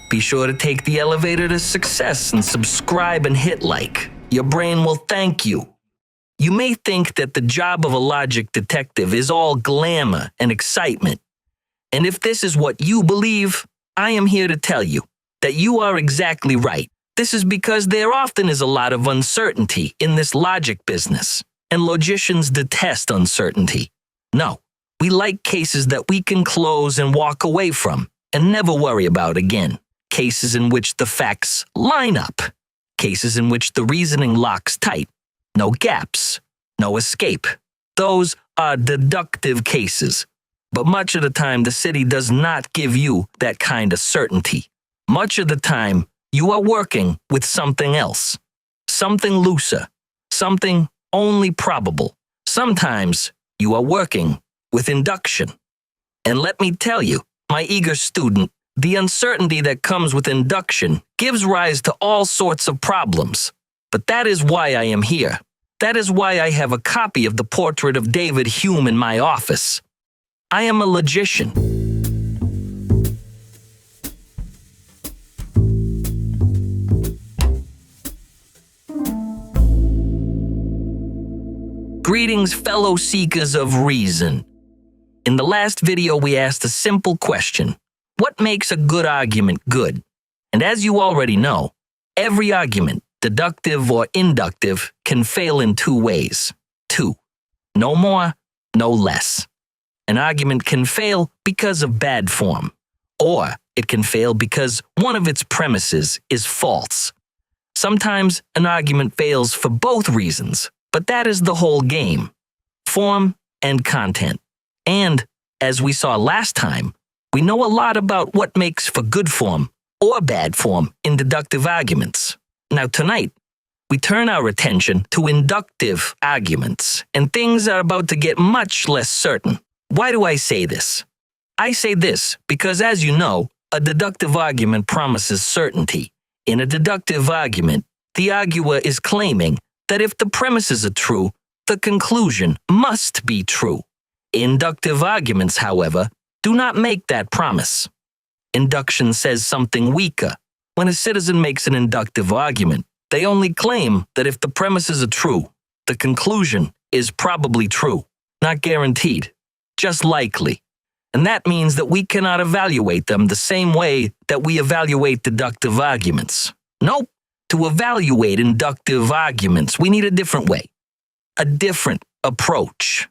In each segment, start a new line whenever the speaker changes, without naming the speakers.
Be sure to take the elevator to success and subscribe and hit like. Your brain will thank you. You may think that the job of a logic detective is all glamour and excitement. And if this is what you believe, I am here to tell you that you are exactly right. This is because there often is a lot of uncertainty in this logic business, and logicians detest uncertainty. No, we like cases that we can close and walk away from and never worry about again. Cases in which the facts line up. Cases in which the reasoning locks tight. No gaps. No escape. Those are deductive cases. But much of the time, the city does not give you that kind of certainty. Much of the time, you are working with something else. Something looser. Something only probable. Sometimes, you are working with induction. And let me tell you, my eager student, the uncertainty that comes with induction gives rise to all sorts of problems. But that is why I am here. That is why I have a copy of the portrait of David Hume in my office. I am a logician. Greetings, fellow seekers of reason. In the last video, we asked a simple question. What makes a good argument good? And as you already know, every argument, deductive or inductive, can fail in two ways. Two. No more, no less. An argument can fail because of bad form, or it can fail because one of its premises is false. Sometimes an argument fails for both reasons, but that is the whole game. Form and content. And, as we saw last time, we know a lot about what makes for good form or bad form in deductive arguments. Now tonight, we turn our attention to inductive arguments, and things are about to get much less certain. Why do I say this? I say this because, as you know, a deductive argument promises certainty. In a deductive argument, the arguer is claiming that if the premises are true, the conclusion must be true. Inductive arguments, however, do not make that promise. Induction says something weaker. When a citizen makes an inductive argument, they only claim that if the premises are true, the conclusion is probably true. Not guaranteed, just likely. And that means that we cannot evaluate them the same way that we evaluate deductive arguments. Nope. To evaluate inductive arguments, we need a different way. A different approach.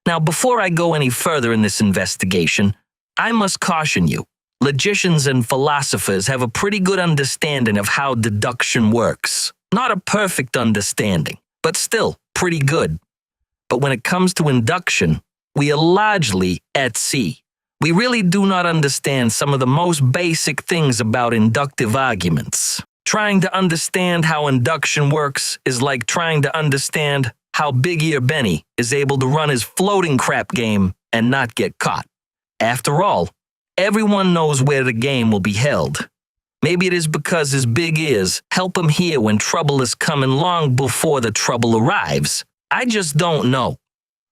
Now, before I go any further in this investigation, I must caution you. Logicians and philosophers have a pretty good understanding of how deduction works. Not a perfect understanding, but still pretty good. But when it comes to induction, we are largely at sea. We really do not understand some of the most basic things about inductive arguments. Trying to understand how induction works is like trying to understand how Big Ear Benny is able to run his floating crap game and not get caught. After all, everyone knows where the game will be held. Maybe it is because his big ears help him hear when trouble is coming long before the trouble arrives. I just don't know.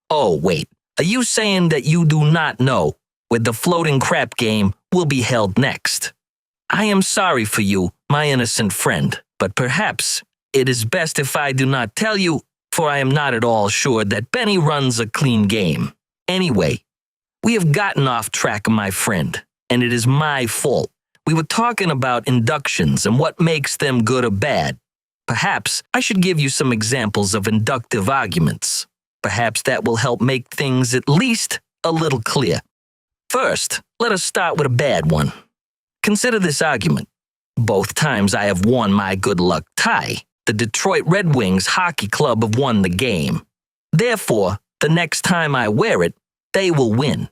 Oh, wait. Are you saying that you do not know where the floating crap game will be held next? I am sorry for you, my innocent friend, but perhaps it is best if I do not tell you, for I am not at all sure that Benny runs a clean game. Anyway, we have gotten off track, my friend, and it is my fault. We were talking about inductions and what makes them good or bad. Perhaps I should give you some examples of inductive arguments. Perhaps that will help make things at least a little clear. First, let us start with a bad one. Consider this argument. Both times I have worn my good luck tie, the Detroit Red Wings hockey club have won the game. Therefore, the next time I wear it, they will win.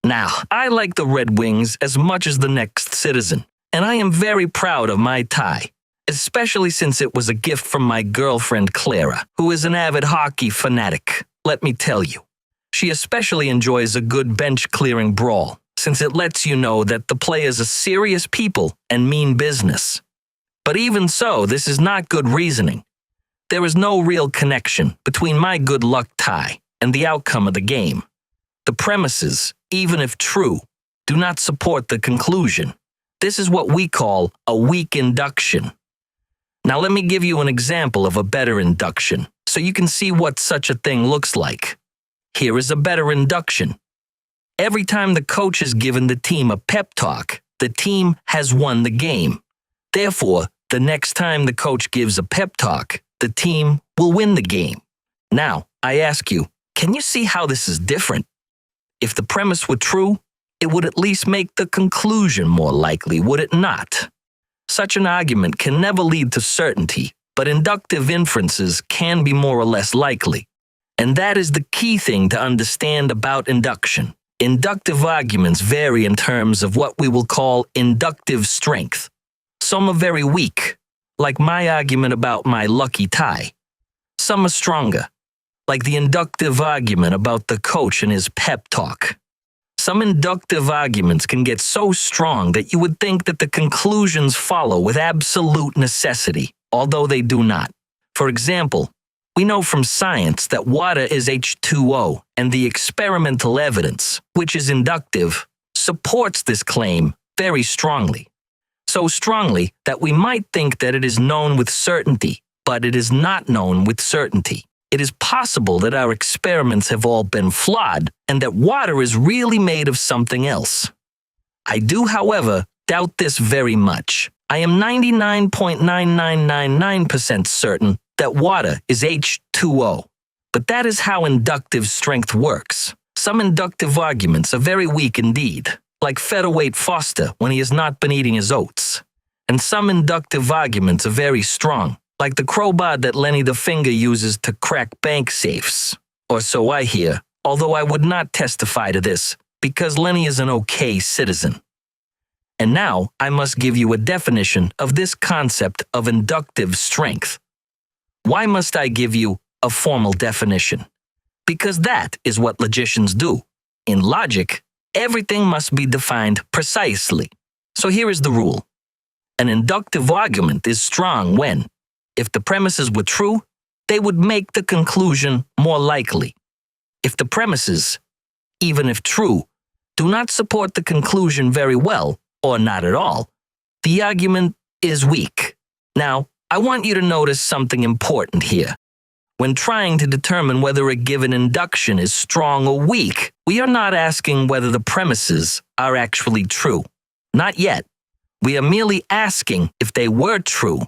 Now, I like the Red Wings as much as the next citizen, and I am very proud of my tie, especially since it was a gift from my girlfriend Clara, who is an avid hockey fanatic, let me tell you. She especially enjoys a good bench-clearing brawl, since it lets you know that the players are serious people and mean business. But even so, this is not good reasoning. There is no real connection between my good luck tie and the outcome of the game. The premises, even if true, do not support the conclusion. This is what we call a weak induction. Now let me give you an example of a better induction, so you can see what such a thing looks like. Here is a better induction. Every time the coach has given the team a pep talk, the team has won the game. Therefore, the next time the coach gives a pep talk, the team will win the game. Now, I ask you, can you see how this is different? If the premise were true, it would at least make the conclusion more likely, would it not? Such an argument can never lead to certainty, but inductive inferences can be more or less likely. And that is the key thing to understand about induction. Inductive arguments vary in terms of what we will call inductive strength. Some are very weak, like my argument about my lucky tie. Some are stronger, like the inductive argument about the coach and his pep talk. Some inductive arguments can get so strong that you would think that the conclusions follow with absolute necessity, although they do not. For example, we know from science that water is H2O, and the experimental evidence, which is inductive, supports this claim very strongly. So strongly that we might think that it is known with certainty, but it is not known with certainty. It is possible that our experiments have all been flawed and that water is really made of something else. I do, however, doubt this very much. I am 99.9999% certain that water is H2O. But that is how inductive strength works. Some inductive arguments are very weak indeed, like featherweight Foster when he has not been eating his oats. And some inductive arguments are very strong, like the crowbar that Lenny the Finger uses to crack bank safes. Or so I hear, although I would not testify to this, because Lenny is an okay citizen. And now I must give you a definition of this concept of inductive strength. Why must I give you a formal definition? Because that is what logicians do. In logic, everything must be defined precisely. So here is the rule. An inductive argument is strong when, if the premises were true, they would make the conclusion more likely. If the premises, even if true, do not support the conclusion very well, or not at all, the argument is weak. Now, I want you to notice something important here. When trying to determine whether a given induction is strong or weak, we are not asking whether the premises are actually true. Not yet. We are merely asking if they were true.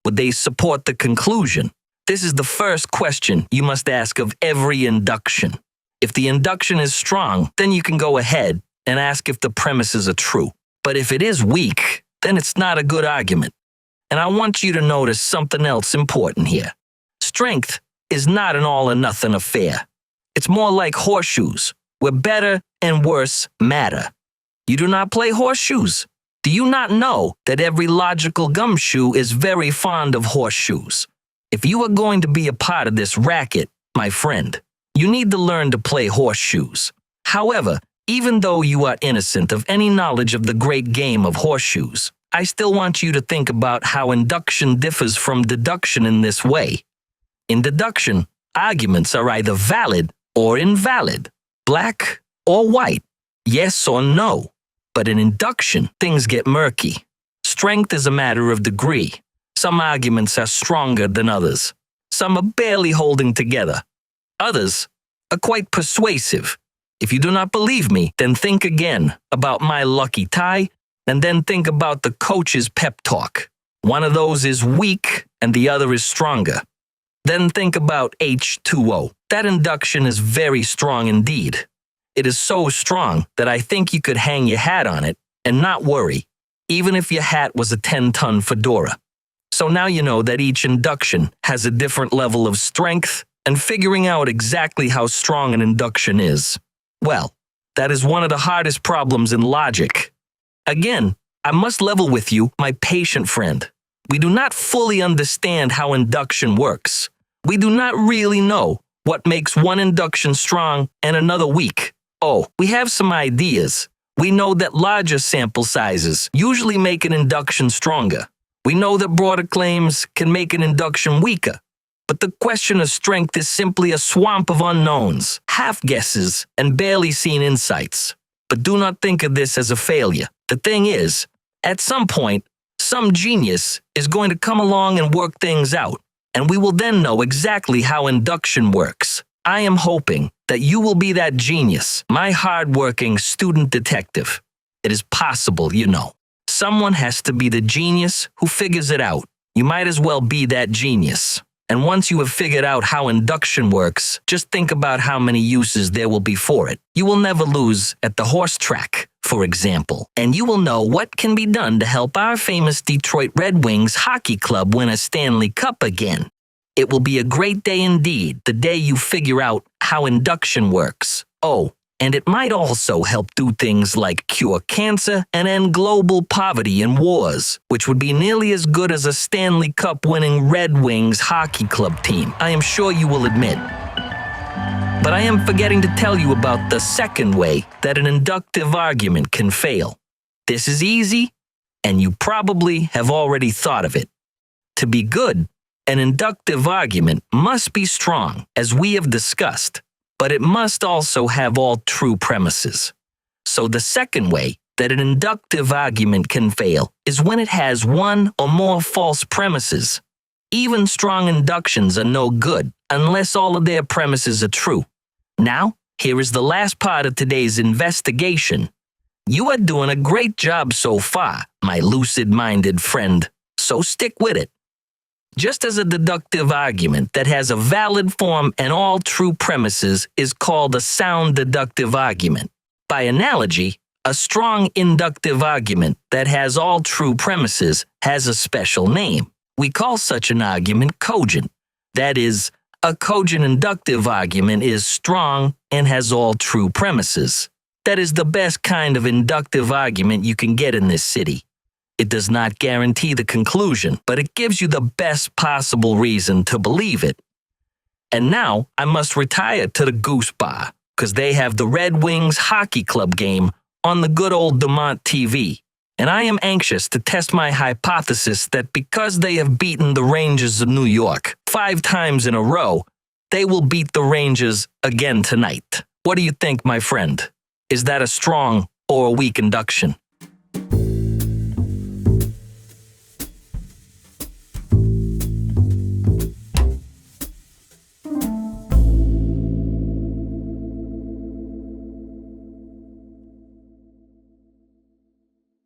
Would they support the conclusion? This is the first question you must ask of every induction. If the induction is strong, then you can go ahead and ask if the premises are true. But if it is weak, then it's not a good argument. And I want you to notice something else important here. Strength is not an all-or-nothing affair. It's more like horseshoes, where better and worse matter. You do not play horseshoes. Do you not know that every logical gumshoe is very fond of horseshoes? If you are going to be a part of this racket, my friend, you need to learn to play horseshoes. However, even though you are innocent of any knowledge of the great game of horseshoes, I still want you to think about how induction differs from deduction in this way. In deduction, arguments are either valid or invalid, black or white, yes or no. But in induction, things get murky. Strength is a matter of degree. Some arguments are stronger than others. Some are barely holding together. Others are quite persuasive. If you do not believe me, then think again about my lucky tie, and then think about the coach's pep talk. One of those is weak and the other is stronger. Then think about H2O. That induction is very strong indeed. It is so strong that I think you could hang your hat on it and not worry, even if your hat was a 10-ton fedora. So now you know that each induction has a different level of strength, and figuring out exactly how strong an induction is, well, that is one of the hardest problems in logic. Again, I must level with you, my patient friend. We do not fully understand how induction works. We do not really know what makes one induction strong and another weak. Oh, we have some ideas. We know that larger sample sizes usually make an induction stronger. We know that broader claims can make an induction weaker. But the question of strength is simply a swamp of unknowns, half-guesses, and barely seen insights. But do not think of this as a failure. The thing is, At some point, some genius is going to come along and work things out, and we will then know exactly how induction works. I am hoping that you will be that genius, my hard-working student detective. It is possible, you know. Someone has to be the genius who figures it out. You might as well be that genius. And once you have figured out how induction works, just think about how many uses there will be for it. You will never lose at the horse track, for example, and you will know what can be done to help our famous Detroit Red Wings hockey club win a Stanley Cup again. It will be a great day indeed, the day you figure out how induction works. Oh, and it might also help do things like cure cancer and end global poverty and wars, which would be nearly as good as a Stanley Cup winning Red Wings hockey club team, I am sure you will admit. But I am forgetting to tell you about the second way that an inductive argument can fail. This is easy, and you probably have already thought of it. To be good, an inductive argument must be strong, as we have discussed, but it must also have all true premises. So the second way that an inductive argument can fail is when it has one or more false premises. Even strong inductions are no good unless all of their premises are true. Now, here is the last part of today's investigation. You are doing a great job so far, my lucid-minded friend, so stick with it. Just as a deductive argument that has a valid form and all true premises is called a sound deductive argument. By analogy, a strong inductive argument that has all true premises has a special name. We call such an argument cogent. That is, a cogent inductive argument is strong and has all true premises. That is the best kind of inductive argument you can get in this city. It does not guarantee the conclusion, but it gives you the best possible reason to believe it. And now I must retire to the Goose Bar, because they have the Red Wings hockey club game on the good old Dumont TV. And I am anxious to test my hypothesis that because they have beaten the Rangers of New York 5 times in a row, they will beat the Rangers again tonight. What do you think, my friend? Is that a strong or a weak induction?